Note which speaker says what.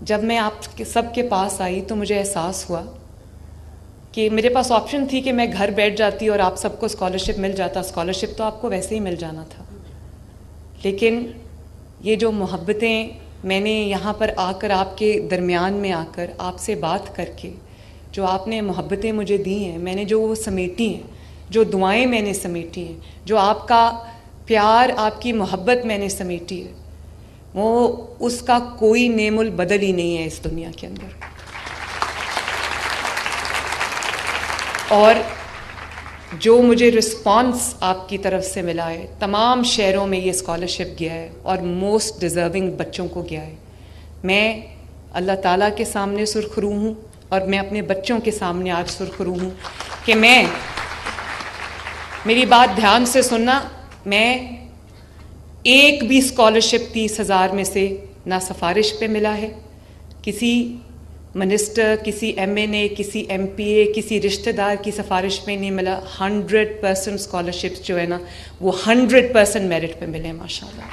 Speaker 1: جب میں آپ کے سب کے پاس آئی تو مجھے احساس ہوا کہ میرے پاس آپشن تھی کہ میں گھر بیٹھ جاتی اور آپ سب کو اسکالرشپ مل جاتا. اسکالرشپ تو آپ کو ویسے ہی مل جانا تھا, لیکن یہ جو محبتیں میں نے یہاں پر آ کر آپ کے درمیان میں آ کر آپ سے بات کر کے جو آپ نے محبتیں مجھے دی ہیں, میں نے جو وہ سمیٹی ہیں, جو دعائیں میں نے سمیٹی ہیں, جو آپ کا پیار, آپ کی محبت میں نے سمیٹی ہے, وہ اس کا کوئی نعم البدل ہی نہیں ہے اس دنیا کے اندر. اور جو مجھے رسپانس آپ کی طرف سے ملا ہے, تمام شہروں میں یہ اسکالرشپ گیا ہے اور موسٹ ڈیزرونگ بچوں کو گیا ہے. میں اللہ تعالیٰ کے سامنے سرخرو ہوں اور میں اپنے بچوں کے سامنے آج سرخرو ہوں کہ میری بات دھیان سے سننا, میں ایک بھی اسکالرشپ 30,000 میں سے نہ سفارش پہ ملا ہے, کسی منسٹر, کسی MNA, کسی MPA, کسی رشتہ دار کی سفارش پہ نہیں ملا. 100% اسکالرشپس جو ہے نا وہ 100% میرٹ پہ ملے ماشاء اللہ.